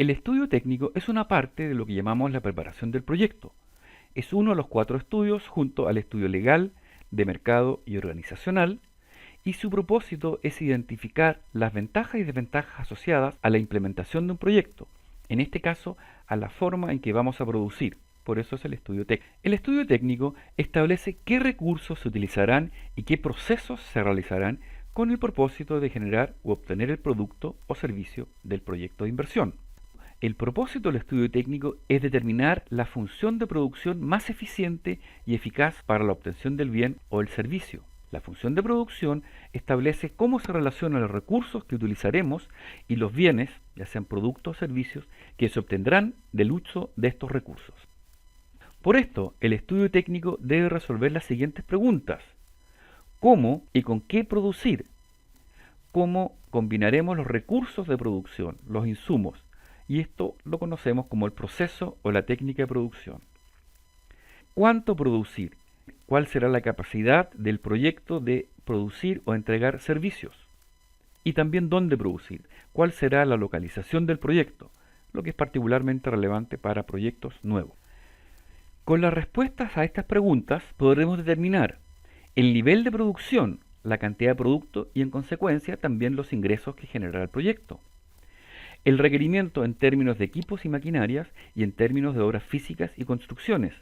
El estudio técnico es una parte de lo que llamamos la preparación del proyecto. Es uno de los 4 estudios junto al estudio legal, de mercado y organizacional, y su propósito es identificar las ventajas y desventajas asociadas a la implementación de un proyecto, en este caso a la forma en que vamos a producir. Por eso es el estudio técnico. El estudio técnico establece qué recursos se utilizarán y qué procesos se realizarán con el propósito de generar u obtener el producto o servicio del proyecto de inversión. El propósito del estudio técnico es determinar la función de producción más eficiente y eficaz para la obtención del bien o el servicio. La función de producción establece cómo se relacionan los recursos que utilizaremos y los bienes, ya sean productos o servicios, que se obtendrán del uso de estos recursos. Por esto, el estudio técnico debe resolver las siguientes preguntas. ¿Cómo y con qué producir? ¿Cómo combinaremos los recursos de producción, los insumos? Y esto lo conocemos como el proceso o la técnica de producción. ¿Cuánto producir? ¿Cuál será la capacidad del proyecto de producir o entregar servicios? Y también dónde producir. ¿Cuál será la localización del proyecto? Lo que es particularmente relevante para proyectos nuevos. Con las respuestas a estas preguntas podremos determinar el nivel de producción, la cantidad de producto y en consecuencia también los ingresos que generará el proyecto. El requerimiento en términos de equipos y maquinarias y en términos de obras físicas y construcciones.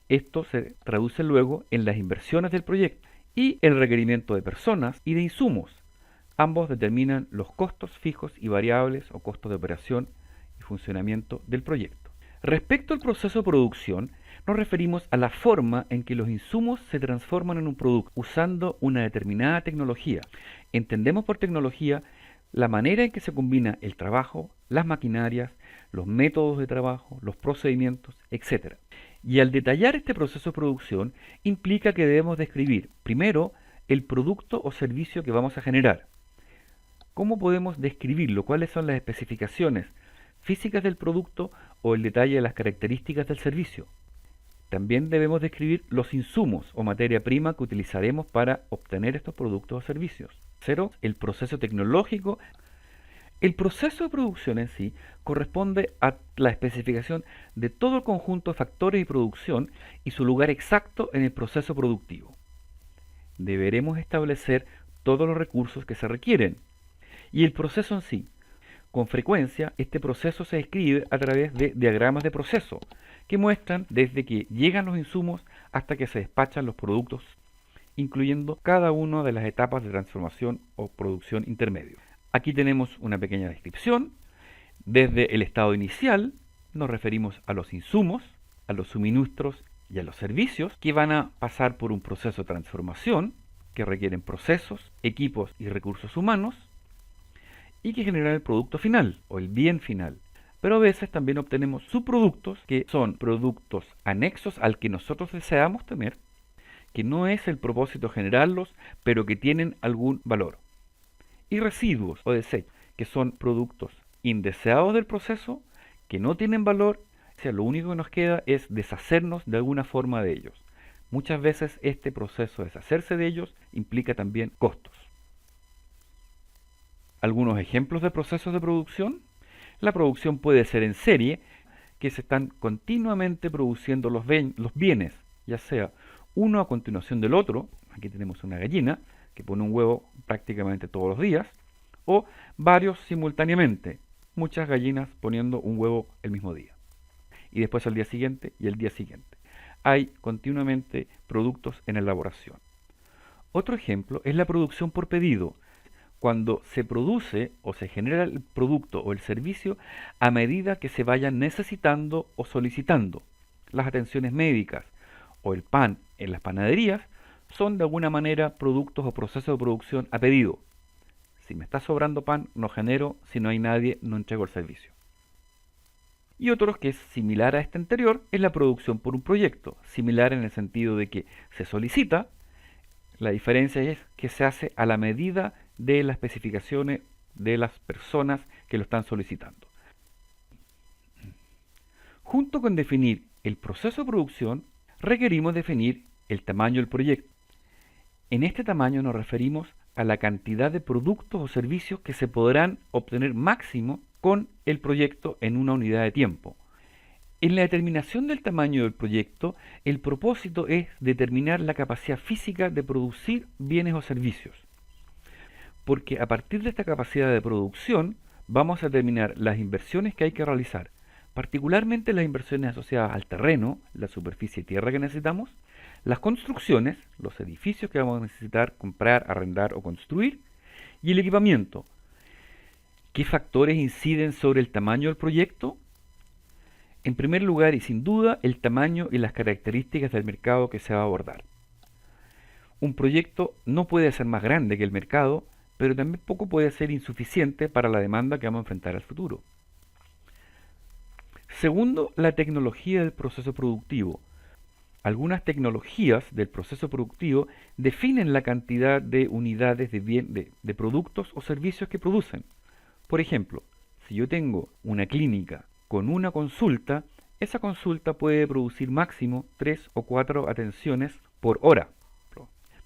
Esto se traduce luego en las inversiones del proyecto y el requerimiento de personas y de insumos. Ambos determinan los costos fijos y variables o costos de operación y funcionamiento del proyecto. Respecto al proceso de producción, nos referimos a la forma en que los insumos se transforman en un producto usando una determinada tecnología. Entendemos por tecnología la manera en que se combina el trabajo, las maquinarias, los métodos de trabajo, los procedimientos, etc. Y al detallar este proceso de producción implica que debemos describir primero el producto o servicio que vamos a generar. ¿Cómo podemos describirlo? ¿Cuáles son las especificaciones físicas del producto o el detalle de las características del servicio? También debemos describir los insumos o materia prima que utilizaremos para obtener estos productos o servicios. Tercero, el proceso tecnológico. El proceso de producción en sí corresponde a la especificación de todo el conjunto de factores de producción y su lugar exacto en el proceso productivo. Deberemos establecer todos los recursos que se requieren. Y el proceso en sí. Con frecuencia, este proceso se describe a través de diagramas de proceso, que muestran desde que llegan los insumos hasta que se despachan los productos, incluyendo cada una de las etapas de transformación o producción intermedio. Aquí tenemos una pequeña descripción. Desde el estado inicial nos referimos a los insumos, a los suministros y a los servicios que van a pasar por un proceso de transformación que requieren procesos, equipos y recursos humanos y que generan el producto final o el bien final. Pero a veces también obtenemos subproductos que son productos anexos al que nosotros deseamos tener, que no es el propósito generarlos, pero que tienen algún valor. Y residuos o desechos, que son productos indeseados del proceso, que no tienen valor, o sea, lo único que nos queda es deshacernos de alguna forma de ellos. Muchas veces este proceso de deshacerse de ellos implica también costos. Algunos ejemplos de procesos de producción. La producción puede ser en serie, que se están continuamente produciendo los bienes, ya sea uno a continuación del otro. Aquí tenemos una gallina que pone un huevo prácticamente todos los días, o varios simultáneamente, muchas gallinas poniendo un huevo el mismo día, y después al día siguiente y el día siguiente. Hay continuamente productos en elaboración. Otro ejemplo es la producción por pedido, cuando se produce o se genera el producto o el servicio a medida que se vayan necesitando o solicitando. Las atenciones médicas o el pan en las panaderías son de alguna manera productos o procesos de producción a pedido. Si me está sobrando pan, no genero; si no hay nadie, no entrego el servicio. Y otro que es similar a este anterior es la producción por un proyecto, similar en el sentido de que se solicita. La diferencia es que se hace a la medida de las especificaciones de las personas que lo están solicitando. Junto con definir el proceso de producción, requerimos definir el tamaño del proyecto. En este tamaño nos referimos a la cantidad de productos o servicios que se podrán obtener máximo con el proyecto en una unidad de tiempo. En la determinación del tamaño del proyecto, el propósito es determinar la capacidad física de producir bienes o servicios, porque a partir de esta capacidad de producción vamos a determinar las inversiones que hay que realizar, particularmente las inversiones asociadas al terreno, la superficie de tierra que necesitamos, las construcciones, los edificios que vamos a necesitar comprar, arrendar o construir, y el equipamiento. ¿Qué factores inciden sobre el tamaño del proyecto? En primer lugar y sin duda, el tamaño y las características del mercado que se va a abordar. Un proyecto no puede ser más grande que el mercado, pero tampoco puede ser insuficiente para la demanda que vamos a enfrentar al futuro. Segundo, la tecnología del proceso productivo. Algunas tecnologías del proceso productivo definen la cantidad de unidades de productos o servicios que producen. Por ejemplo, si yo tengo una clínica con una consulta, esa consulta puede producir máximo 3 o 4 atenciones por hora.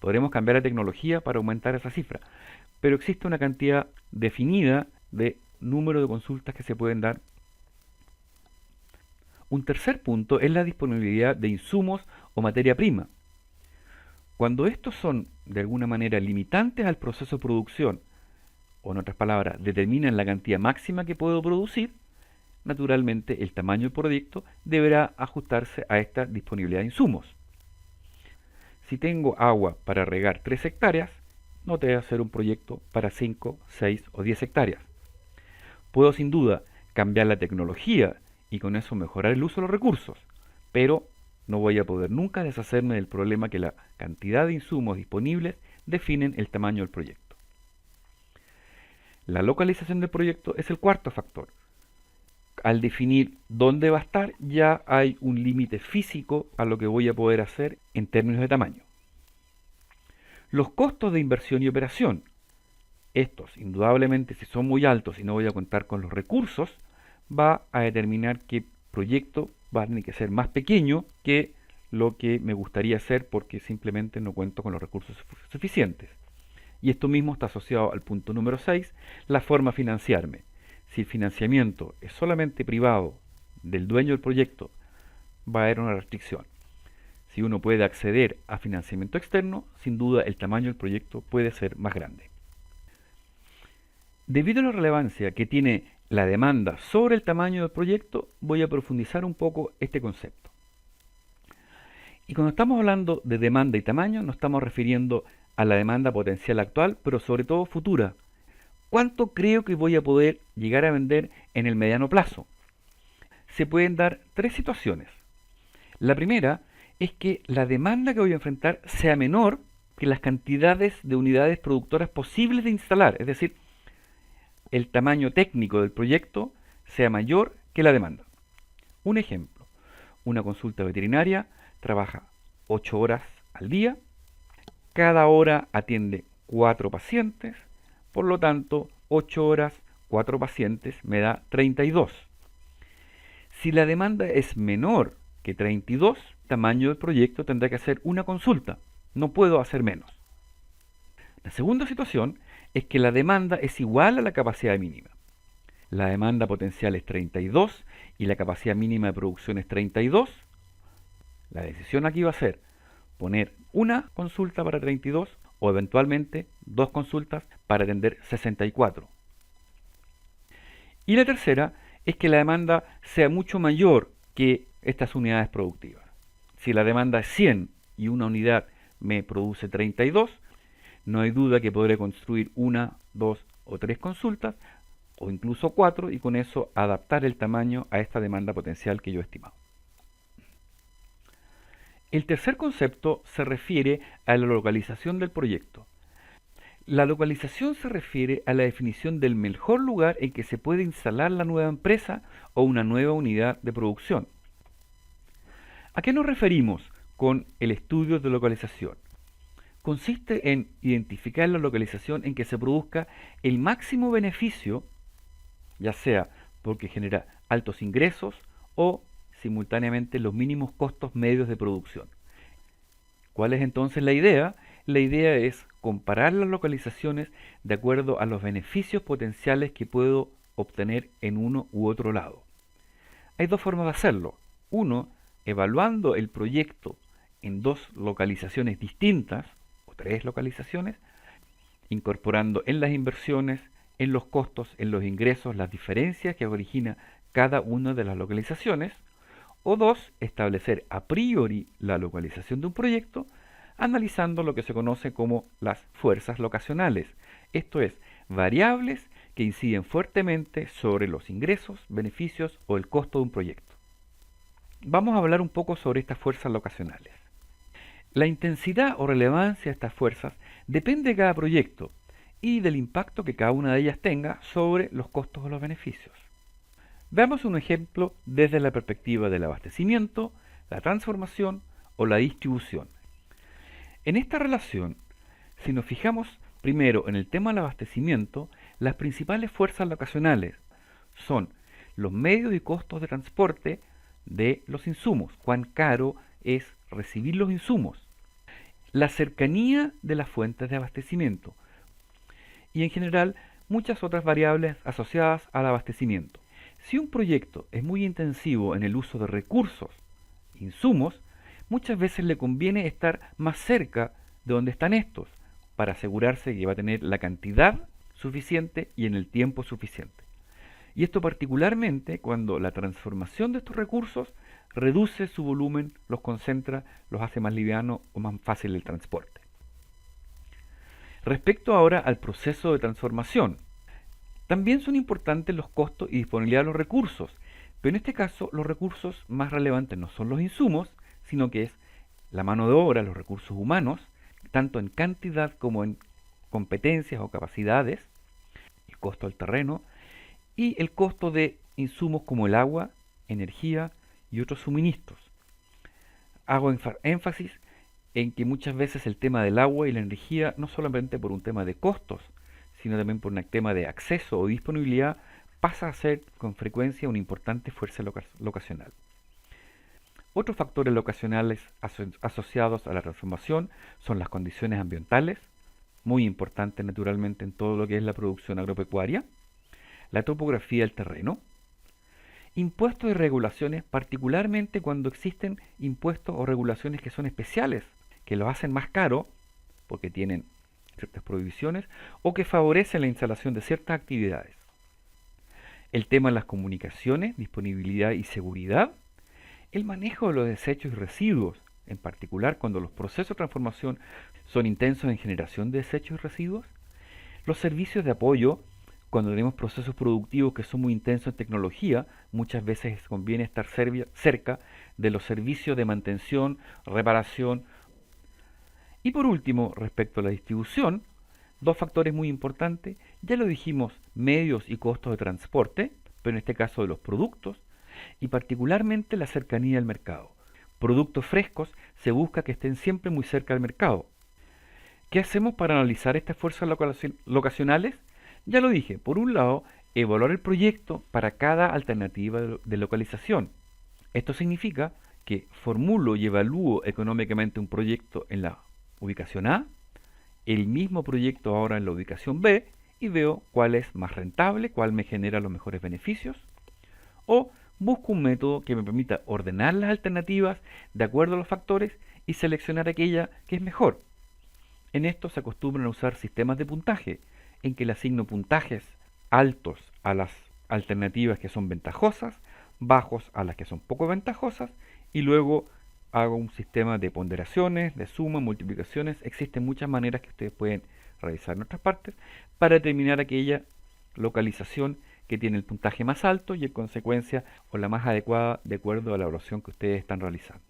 Podremos cambiar la tecnología para aumentar esa cifra, pero existe una cantidad definida de número de consultas que se pueden dar. Un tercer punto es la disponibilidad de insumos o materia prima. Cuando estos son de alguna manera limitantes al proceso de producción, o en otras palabras, determinan la cantidad máxima que puedo producir, naturalmente el tamaño del proyecto deberá ajustarse a esta disponibilidad de insumos. Si tengo agua para regar 3 hectáreas, no te voy a hacer un proyecto para 5, 6 o 10 hectáreas. Puedo sin duda cambiar la tecnología y con eso mejorar el uso de los recursos, pero no voy a poder nunca deshacerme del problema que la cantidad de insumos disponibles definen el tamaño del proyecto. La localización del proyecto es el cuarto factor. Al definir dónde va a estar, ya hay un límite físico a lo que voy a poder hacer en términos de tamaño. Los costos de inversión y operación. Estos, indudablemente, si son muy altos y no voy a contar con los recursos, va a determinar qué proyecto va a tener que ser más pequeño que lo que me gustaría hacer porque simplemente no cuento con los recursos suficientes. Y esto mismo está asociado al punto número 6, la forma de financiarme. Si el financiamiento es solamente privado del dueño del proyecto, va a haber una restricción. Si uno puede acceder a financiamiento externo, sin duda el tamaño del proyecto puede ser más grande. Debido a la relevancia que tiene la demanda sobre el tamaño del proyecto, voy a profundizar un poco este concepto. Y cuando estamos hablando de demanda y tamaño, nos estamos refiriendo a la demanda potencial actual, pero sobre todo futura. ¿Cuánto creo que voy a poder llegar a vender en el mediano plazo? Se pueden dar 3 situaciones. La primera es que la demanda que voy a enfrentar sea menor que las cantidades de unidades productoras posibles de instalar, es decir, el tamaño técnico del proyecto sea mayor que la demanda. Un ejemplo, una consulta veterinaria trabaja 8 horas al día, cada hora atiende 4 pacientes, por lo tanto 8 horas, 4 pacientes me da 32. Si la demanda es menor que 32, el tamaño del proyecto tendrá que hacer una consulta, no puedo hacer menos. La segunda situación es que la demanda es igual a la capacidad mínima. La demanda potencial es 32 y la capacidad mínima de producción es 32. La decisión aquí va a ser poner una consulta para 32 o eventualmente 2 consultas para atender 64. Y la tercera es que la demanda sea mucho mayor que estas unidades productivas. Si la demanda es 100 y una unidad me produce 32, no hay duda que podré construir 1, 2 o 3 consultas o incluso 4 y con eso adaptar el tamaño a esta demanda potencial que yo he estimado. El tercer concepto se refiere a la localización del proyecto. La localización se refiere a la definición del mejor lugar en que se puede instalar la nueva empresa o una nueva unidad de producción. ¿A qué nos referimos con el estudio de localización? Consiste en identificar la localización en que se produzca el máximo beneficio, ya sea porque genera altos ingresos o simultáneamente los mínimos costos medios de producción. ¿Cuál es entonces la idea? La idea es comparar las localizaciones de acuerdo a los beneficios potenciales que puedo obtener en uno u otro lado. Hay dos formas de hacerlo. Uno, evaluando el proyecto en dos localizaciones distintas, o tres localizaciones, incorporando en las inversiones, en los costos, en los ingresos, las diferencias que origina cada una de las localizaciones. O dos, establecer a priori la localización de un proyecto, analizando lo que se conoce como las fuerzas locacionales, esto es, variables que inciden fuertemente sobre los ingresos, beneficios o el costo de un proyecto. Vamos a hablar un poco sobre estas fuerzas locacionales. La intensidad o relevancia de estas fuerzas depende de cada proyecto y del impacto que cada una de ellas tenga sobre los costos o los beneficios. Veamos un ejemplo desde la perspectiva del abastecimiento, la transformación o la distribución. En esta relación, si nos fijamos primero en el tema del abastecimiento, las principales fuerzas locacionales son los medios y costos de transporte de los insumos, cuán caro es recibir los insumos, la cercanía de las fuentes de abastecimiento y en general muchas otras variables asociadas al abastecimiento. Si un proyecto es muy intensivo en el uso de recursos, insumos, muchas veces le conviene estar más cerca de donde están estos, para asegurarse que va a tener la cantidad suficiente y en el tiempo suficiente. Y esto particularmente cuando la transformación de estos recursos reduce su volumen, los concentra, los hace más livianos o más fácil el transporte. Respecto ahora al proceso de transformación, también son importantes los costos y disponibilidad de los recursos, pero en este caso los recursos más relevantes no son los insumos, sino que es la mano de obra, los recursos humanos, tanto en cantidad como en competencias o capacidades, el costo del terreno y el costo de insumos como el agua, energía y otros suministros. Hago énfasis en que muchas veces el tema del agua y la energía, no solamente por un tema de costos, sino también por un tema de acceso o disponibilidad, pasa a ser con frecuencia una importante fuerza locacional. Otros factores locacionales asociados a la transformación son las condiciones ambientales, muy importantes naturalmente en todo lo que es la producción agropecuaria, la topografía del terreno, impuestos y regulaciones, particularmente cuando existen impuestos o regulaciones que son especiales, que los hacen más caro porque tienen ciertas prohibiciones o que favorecen la instalación de ciertas actividades. El tema de las comunicaciones, disponibilidad y seguridad, el manejo de los desechos y residuos, en particular cuando los procesos de transformación son intensos en generación de desechos y residuos, los servicios de apoyo, cuando tenemos procesos productivos que son muy intensos en tecnología, muchas veces conviene estar cerca de los servicios de mantención, reparación. Y por último, respecto a la distribución, dos factores muy importantes, ya lo dijimos, medios y costos de transporte, pero en este caso de los productos, y particularmente la cercanía al mercado. Productos frescos se busca que estén siempre muy cerca del mercado. ¿Qué hacemos para analizar estas fuerzas locacionales? Ya lo dije, por un lado, evaluar el proyecto para cada alternativa de localización. Esto significa que formulo y evalúo económicamente un proyecto en la ubicación A, el mismo proyecto ahora en la ubicación B, y veo cuál es más rentable, cuál me genera los mejores beneficios, o busco un método que me permita ordenar las alternativas de acuerdo a los factores y seleccionar aquella que es mejor. En esto se acostumbran a usar sistemas de puntaje, en que le asigno puntajes altos a las alternativas que son ventajosas, bajos a las que son poco ventajosas, y luego hago un sistema de ponderaciones, de suma, multiplicaciones. Existen muchas maneras que ustedes pueden realizar en otras partes para determinar aquella localización que tiene el puntaje más alto y en consecuencia o la más adecuada de acuerdo a la evaluación que ustedes están realizando.